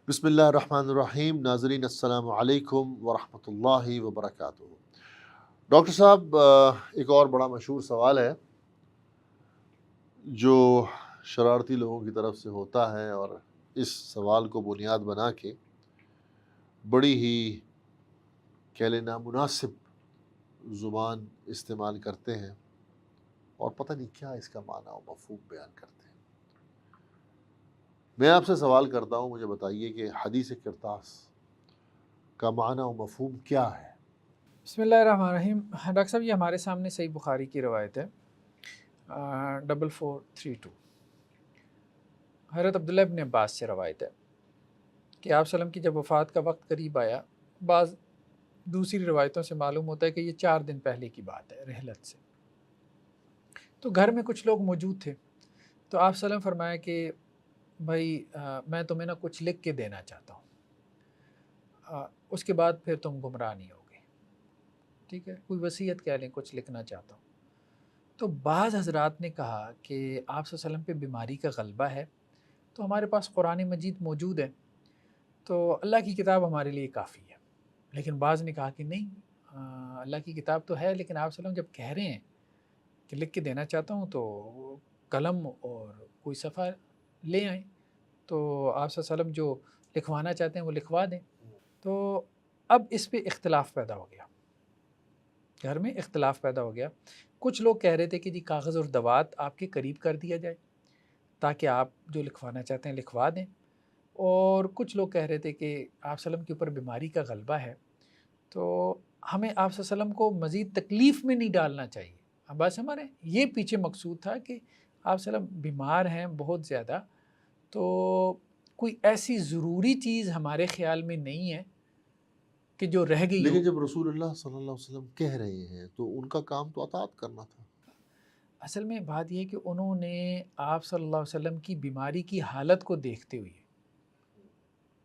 بسم اللہ الرحمن الرحیم. ناظرین السلام علیکم ورحمۃ اللہ وبرکاتہ. ڈاکٹر صاحب، ایک اور بڑا مشہور سوال ہے جو شرارتی لوگوں کی طرف سے ہوتا ہے، اور اس سوال کو بنیاد بنا کے بڑی ہی کہہ لیں نامناسب زبان استعمال کرتے ہیں اور پتہ نہیں کیا اس کا معنی و مفہوم بیان کرتے ہیں. میں آپ سے سوال کرتا ہوں، مجھے بتائیے کہ حدیث کرتاس کا معنی و مفہوم کیا ہے؟ بسم اللہ الرحمن الرحیم. ڈاکٹر صاحب، یہ ہمارے سامنے صحیح بخاری کی روایت ہے 4432. حضرت عبداللہ ابن عباس سے روایت ہے کہ آپ وسلم کی جب وفات کا وقت قریب آیا، بعض دوسری روایتوں سے معلوم ہوتا ہے کہ یہ 4 دن پہلے کی بات ہے رحلت سے. تو گھر میں کچھ لوگ موجود تھے، تو آپ وسلم فرمایا کہ بھائی میں تمہیں کچھ لکھ کے دینا چاہتا ہوں، اس کے بعد پھر تم گمراہ نہیں ہوگے. ٹھیک ہے، کوئی وصیت کہہ لیں، کچھ لکھنا چاہتا ہوں. تو بعض حضرات نے کہا کہ آپ صلی اللہ علیہ وسلم پہ بیماری کا غلبہ ہے، تو ہمارے پاس قرآن مجید موجود ہے، تو اللہ کی کتاب ہمارے لیے کافی ہے. لیکن بعض نے کہا کہ نہیں، اللہ کی کتاب تو ہے، لیکن آپ صلی اللہ علیہ وسلم جب کہہ رہے ہیں کہ لکھ کے دینا چاہتا ہوں تو قلم اور کوئی صفحہ لے آئیں، تو آپ صلی اللہ علیہ وسلم جو لکھوانا چاہتے ہیں وہ لکھوا دیں. تو اب اس پہ اختلاف پیدا ہو گیا، گھر میں اختلاف پیدا ہو گیا. کچھ لوگ کہہ رہے تھے کہ جی کاغذ اور دوات آپ کے قریب کر دیا جائے تاکہ آپ جو لکھوانا چاہتے ہیں لکھوا دیں، اور کچھ لوگ کہہ رہے تھے کہ آپ صلی اللہ علیہ وسلم کے اوپر بیماری کا غلبہ ہے، تو ہمیں آپ صلی اللہ علیہ وسلم کو مزید تکلیف میں نہیں ڈالنا چاہیے. اب بات ہمارے یہ پیچھے مقصود تھا کہ آپ صلی اللہ علیہ وسلم بیمار ہیں بہت زیادہ، تو کوئی ایسی ضروری چیز ہمارے خیال میں نہیں ہے کہ جو رہ گئی ہو. لیکن جب رسول اللہ صلی اللہ علیہ وسلم کہہ رہے ہیں تو ان کا کام تو اطاعت کرنا تھا. اصل میں بات یہ ہے کہ انہوں نے آپ صلی اللہ علیہ وسلم کی بیماری کی حالت کو دیکھتے ہوئے،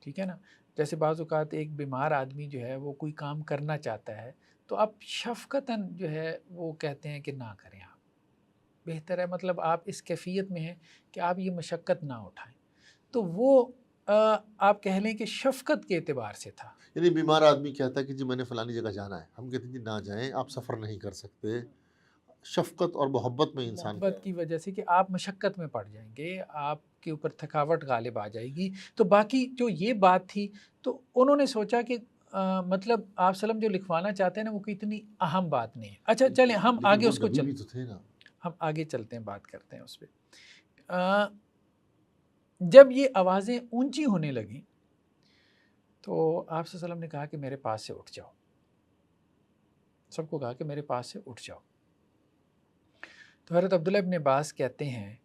ٹھیک ہے نا، جیسے بعض اوقات ایک بیمار آدمی جو ہے وہ کوئی کام کرنا چاہتا ہے تو آپ شفقتاً جو ہے وہ کہتے ہیں کہ نہ کریں، آپ بہتر ہے، مطلب آپ اس کیفیت میں ہیں کہ آپ یہ مشقت نہ اٹھائیں. تو وہ آپ کہہ لیں کہ شفقت کے اعتبار سے تھا. یعنی بیمار آدمی کہتا ہے کہ جی میں نے فلانی جگہ جانا ہے، ہم کہتے ہیں جی نہ جائیں، آپ سفر نہیں کر سکتے. شفقت اور محبت میں انسان محبت کی وجہ سے کہ آپ مشقت میں پڑ جائیں گے، آپ کے اوپر تھکاوٹ غالب آ جائے گی. تو باقی جو یہ بات تھی، تو انہوں نے سوچا کہ مطلب آپ وسلم جو لکھوانا چاہتے ہیں نا وہ کوئی اتنی اہم بات نہیں ہے. اچھا چلیں ہم لیکن آگے وہ اس کو نبی بھی تو تھے نا. ہم آگے چلتے ہیں، بات کرتے ہیں اس پہ. جب یہ آوازیں اونچی ہونے لگیں تو آپ صلی اللہ علیہ وسلم نے کہا کہ میرے پاس سے اٹھ جاؤ، سب کو کہا کہ میرے پاس سے اٹھ جاؤ. تو حضرت عبداللہ ابن عباس کہتے ہیں،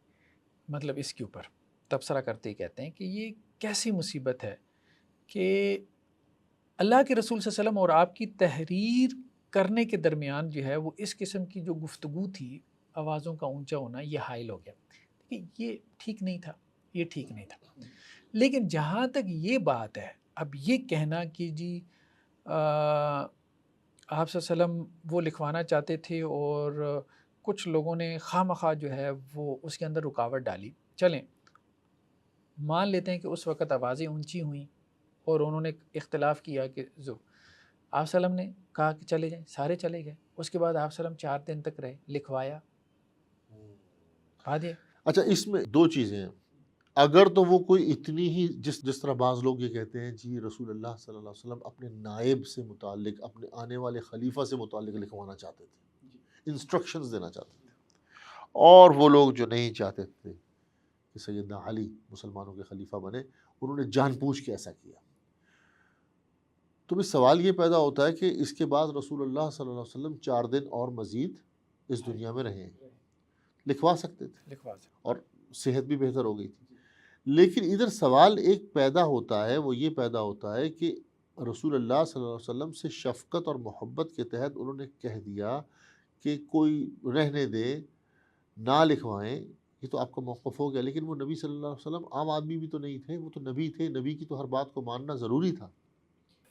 مطلب اس کے اوپر تبصرہ کرتے ہی کہتے ہیں کہ یہ کیسی مصیبت ہے کہ اللہ کے رسول صلی اللہ علیہ وسلم اور آپ کی تحریر کرنے کے درمیان جو ہے وہ اس قسم کی جو گفتگو تھی، آوازوں کا اونچا ہونا، یہ حائل ہو گیا کہ یہ ٹھیک نہیں تھا، یہ ٹھیک نہیں تھا. لیکن جہاں تک یہ بات ہے، اب یہ کہنا کہ جی آپ صلی اللہ علیہ وسلم وہ لکھوانا چاہتے تھے اور کچھ لوگوں نے خواہ مخواہ جو ہے وہ اس کے اندر رکاوٹ ڈالی. چلیں مان لیتے ہیں کہ اس وقت آوازیں اونچی ہوئیں اور انہوں نے اختلاف کیا کہ آپ صلی اللہ علیہ وسلم نے کہا کہ چلے جائیں، سارے چلے گئے. اس کے بعد آپ صلی اللہ علیہ وسلم 4 دن تک رہے، لکھوایا. اچھا، اس میں دو چیزیں ہیں. اگر تو وہ کوئی اتنی ہی جس طرح بعض لوگ یہ کہتے ہیں جی رسول اللہ صلی اللہ علیہ وسلم اپنے نائب سے متعلق، اپنے آنے والے خلیفہ سے متعلق لکھوانا چاہتے تھے، انسٹرکشنز دینا چاہتے تھے، اور وہ لوگ جو نہیں چاہتے تھے کہ سیدنا علی مسلمانوں کے خلیفہ بنے، انہوں نے جان بوجھ کے ایسا کیا. تو اس سوال یہ پیدا ہوتا ہے کہ اس کے بعد رسول اللہ صلی اللہ علیہ وسلم 4 دن اور مزید اس دنیا میں رہے، لکھوا سکتے تھے اور صحت بھی بہتر ہو گئی تھی. لیکن ادھر سوال ایک پیدا ہوتا ہے، وہ یہ پیدا ہوتا ہے کہ رسول اللہ صلی اللہ علیہ وسلم سے شفقت اور محبت کے تحت انہوں نے کہہ دیا کہ کوئی رہنے دے، نہ لکھوائیں. یہ تو آپ کا موقف ہو گیا، لیکن وہ نبی صلی اللہ علیہ وسلم عام آدمی بھی تو نہیں تھے، وہ تو نبی تھے، نبی کی تو ہر بات کو ماننا ضروری تھا.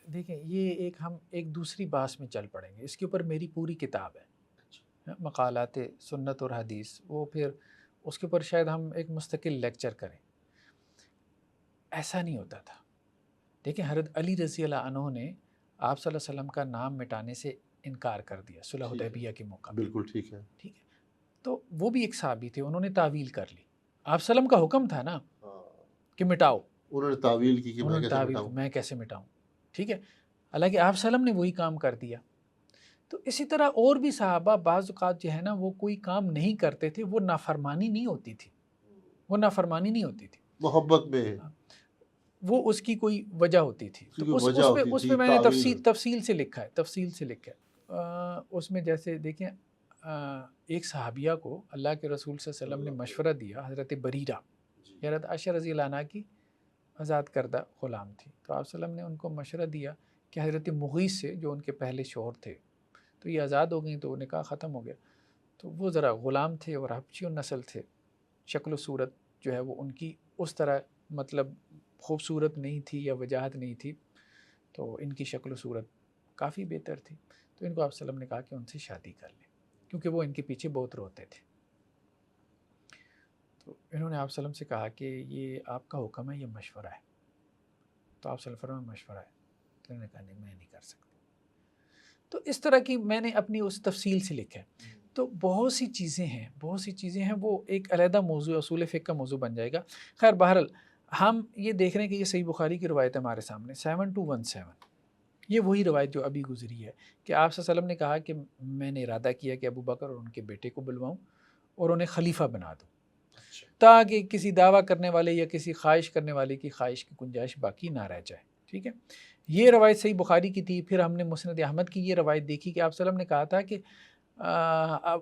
دیکھیں یہ ہم ایک دوسری بات میں چل پڑیں گے، اس کے اوپر میری پوری کتاب ہے، مقالات سنت اور حدیث، وہ پھر اس کے اوپر شاید ہم ایک مستقل لیکچر کریں. ایسا نہیں ہوتا تھا. دیکھیں حضرت علی رضی اللہ عنہ نے آپ صلی اللہ علیہ وسلم کا نام مٹانے سے انکار کر دیا صلح حدیبیہ کے موقع پہ، بالکل ٹھیک ہے. ٹھیک ہے. تو وہ بھی ایک صحابی تھے، انہوں نے تعویل کر لی. آپ صلی اللہ علیہ وسلم کا حکم تھا نا کہ مٹاؤ، انہوں نے تعویل کی کہ انہوں میں نے کیسے تعویل بتاؤں. میں کیسے مٹاؤں. ٹھیک ہے، حالانکہ آپ صلی اللہ علیہ وسلم نے وہی کام کر دیا. تو اسی طرح اور بھی صحابہ بعض اوقات جو ہے نا وہ کوئی کام نہیں کرتے تھے، وہ نافرمانی نہیں ہوتی تھی، وہ نافرمانی نہیں ہوتی تھی، محبت میں وہ اس کی کوئی وجہ ہوتی تھی. تو کوئی وجہ ہوتی اس تھی، پہ میں نے تعویل. تفصیل سے لکھا ہے. اس میں جیسے دیکھیں ایک صحابیہ کو اللہ کے رسول صلی اللہ علیہ وسلم نے مشورہ دیا، حضرت بریرہ، حضرت عائشہ رضی اللہ عنہ کی آزاد کردہ غلام تھی. تو آپ صلی اللہ علیہ وسلم نے ان کو مشورہ دیا کہ حضرت مغیث سے جو ان کے پہلے شوہر تھے تو یہ آزاد ہو گئیں، تو نکاح ختم ہو گیا. تو وہ ذرا غلام تھے اور حبشی نسل تھے، شکل و صورت جو ہے وہ ان کی اس طرح مطلب خوبصورت نہیں تھی یا وجاہت نہیں تھی، تو ان کی شکل و صورت کافی بہتر تھی. تو ان کو آپ صلی اللہ علیہ وسلم نے کہا کہ ان سے شادی کر لیں، کیونکہ وہ ان کے پیچھے بہت روتے تھے. تو انہوں نے آپ صلی اللہ علیہ وسلم سے کہا کہ یہ آپ کا حکم ہے، یہ مشورہ ہے. تو آپ صلی اللہ علیہ وسلم مشورہ ہے. تو انہوں نے کہا نہیں، میں نہیں کر سکتا. تو اس طرح کی میں نے اپنی اس تفصیل سے لکھا ہے. تو بہت سی چیزیں ہیں وہ ایک علیحدہ موضوع، اصول فقہ کا موضوع بن جائے گا. خیر بہرحال ہم یہ دیکھ رہے ہیں کہ یہ صحیح بخاری کی روایت ہے ہمارے سامنے 7217. یہ وہی روایت جو ابھی گزری ہے کہ آپ صلی اللہ علیہ وسلم نے کہا کہ میں نے ارادہ کیا کہ ابو بکر اور ان کے بیٹے کو بلواؤں اور انہیں خلیفہ بنا دوں، تاکہ کسی دعویٰ کرنے والے یا کسی خواہش کرنے والے کی خواہش کی گنجائش باقی نہ رہ جائے. ٹھیک ہے، یہ روایت صحیح بخاری کی تھی. پھر ہم نے مسند احمد کی یہ روایت دیکھی کہ آپ صلی اللہ علیہ وسلم نے کہا تھا کہ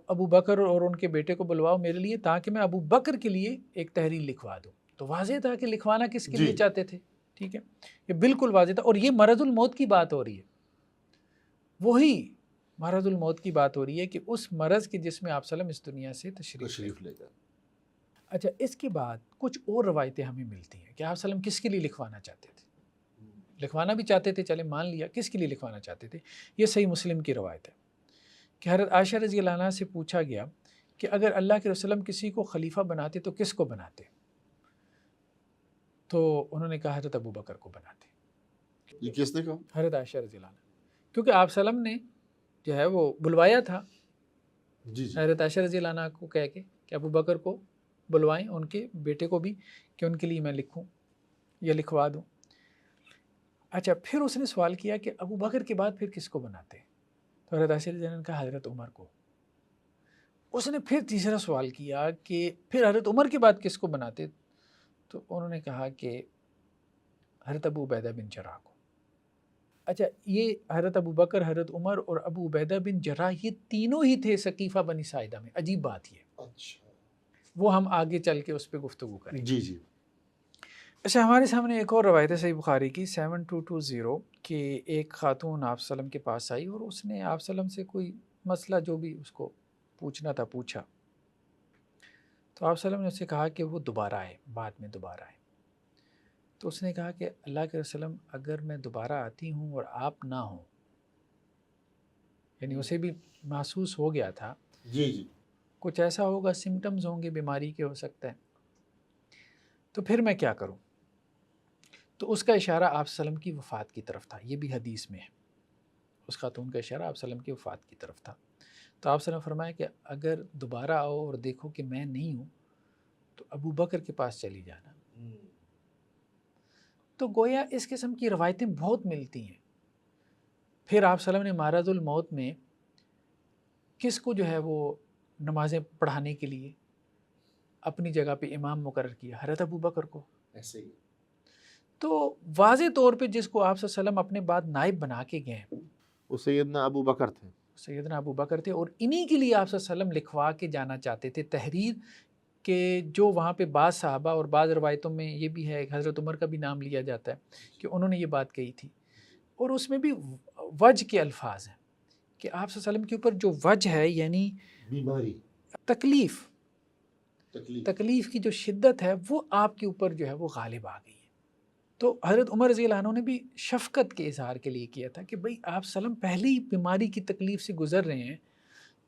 ابو بکر اور ان کے بیٹے کو بلواؤ میرے لیے تاکہ میں ابو بکر کے لیے ایک تحریر لکھوا دوں. تو واضح تھا کہ لکھوانا کس کے لیے چاہتے تھے. ٹھیک ہے، یہ بالکل واضح تھا. اور یہ مرض الموت کی بات ہو رہی ہے، وہی مرض الموت کی بات ہو رہی ہے کہ اس مرض کے جس میں آپ صلی اللہ علیہ وسلم اس دنیا سے تشریف لے گئے. اچھا، اس کے بعد کچھ اور روایتیں ہمیں ملتی ہیں کہ آپ صلی اللہ علیہ وسلم کس کے لیے لکھوانا چاہتے تھے. لکھوانا بھی چاہتے تھے، چلے مان لیا، کس کے لیے لکھوانا چاہتے تھے. یہ صحیح مسلم کی روایت ہے کہ حضرت عائشہ رضی اللہ عنہ سے پوچھا گیا کہ اگر اللہ کے رسول کسی کو خلیفہ بناتے تو کس کو بناتے. تو انہوں نے کہا حضرت ابو بکر کو بناتے. یہ کس نے کہا؟ حضرت عائشہ رضی اللہ عنہ، کیونکہ آپ صلی اللہ علیہ وسلم نے جو ہے وہ بلوایا تھا حضرت عائشہ رضی اللہ عنہ کو کہہ کے کہ ابو بکر کو بلوائیں، ان کے بیٹے کو بھی، کہ ان کے لیے میں لکھوں یا لکھوا دوں. اچھا، پھر اس نے سوال کیا کہ ابو بکر کے بعد پھر کس کو بناتے. تو حضرت عائشہ رضی اللہ عنہ نے کہا حضرت عمر کو. اس نے پھر تیسرا سوال کیا کہ پھر حضرت عمر کے بعد کس کو بناتے. تو انہوں نے کہا کہ حضرت ابو عبیدہ بن جراح کو. اچھا، یہ حضرت ابو بکر، حضرت عمر اور ابو عبیدہ بن جراح یہ تینوں ہی تھے ثقیفہ بنی ساعدہ میں. عجیب بات یہ. اچھا، وہ ہم آگے چل کے اس پہ گفتگو کریں گے. جی. اچھا، ہمارے سامنے ایک اور روایت ہے صحیح بخاری کی 7220 کہ ایک خاتون آپ صلی اللہ علیہ وسلم کے پاس آئی اور اس نے آپ صلی اللہ علیہ وسلم سے کوئی مسئلہ جو بھی اس کو پوچھنا تھا پوچھا. تو آپ صلی اللہ علیہ وسلم نے اس سے کہا کہ وہ دوبارہ آئے، بعد میں دوبارہ آئے. تو اس نے کہا کہ اللہ کے رسول اگر میں دوبارہ آتی ہوں اور آپ نہ ہوں، یعنی اسے بھی محسوس ہو گیا تھا جی کچھ ایسا ہوگا، سمٹمز ہوں گے بیماری کے، ہو سکتا ہے، تو پھر میں کیا کروں. تو اس کا اشارہ آپ صلی اللہ علیہ وسلم کی وفات کی طرف تھا. یہ بھی حدیث میں ہے، اس خاتون کا اشارہ آپ صلی اللہ علیہ وسلم کی وفات کی طرف تھا. تو آپ صلی اللہ علیہ وسلم نے فرمایا کہ اگر دوبارہ آؤ اور دیکھو کہ میں نہیں ہوں تو ابو بکر کے پاس چلی جانا. تو گویا اس قسم کی روایتیں بہت ملتی ہیں. پھر آپ صلی اللہ علیہ وسلم نے معرض الموت میں کس کو جو ہے وہ نمازیں پڑھانے کے لیے اپنی جگہ پہ امام مقرر کیا؟ حضرت ابو بکر کو. ایسے ہی. تو واضح طور پہ جس کو آپ صلی اللہ علیہ وسلم اپنے بعد نائب بنا کے گئے وہ سیدنا ابو بکر تھے. سیدنا ابو بکر تھے، اور انہی کے لیے آپ صلی اللہ علیہ وسلم لکھوا کے جانا چاہتے تھے تحریر کہ جو وہاں پہ بعض صحابہ اور بعض روایتوں میں یہ بھی ہے، حضرت عمر کا بھی نام لیا جاتا ہے کہ انہوں نے یہ بات کہی تھی. اور اس میں بھی وجہ کے الفاظ ہیں کہ آپ صلی اللہ علیہ وسلم کے اوپر جو وجہ ہے، یعنی بیماری، تکلیف کی جو شدت ہے وہ آپ کے اوپر جو ہے وہ غالب آ گئی ہے. تو حضرت عمر رضی اللہ عنہ نے بھی شفقت کے اظہار کے لیے کیا تھا کہ بھئی آپ صلی اللہ علیہ وسلم پہلے ہی بیماری کی تکلیف سے گزر رہے ہیں،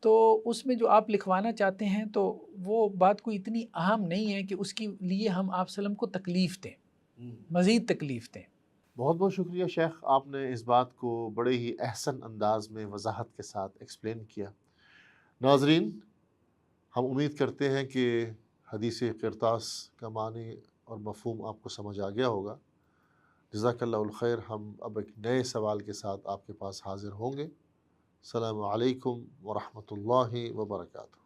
تو اس میں جو آپ لکھوانا چاہتے ہیں تو وہ بات کوئی اتنی اہم نہیں ہے کہ اس کے لیے ہم آپ صلی اللہ علیہ وسلم کو تکلیف دیں، مزید تکلیف دیں. بہت بہت شکریہ شیخ، آپ نے اس بات کو بڑے ہی احسن انداز میں وضاحت کے ساتھ ایکسپلین کیا۔ ناظرین، ہم امید کرتے ہیں کہ حدیث قرطاس کا معنی اور مفہوم آپ کو سمجھ آ گیا ہوگا۔ جزاک اللہ الخیر۔ ہم اب ایک نئے سوال کے ساتھ آپ کے پاس حاضر ہوں گے۔ السلام علیکم ورحمۃ اللہ وبرکاتہ۔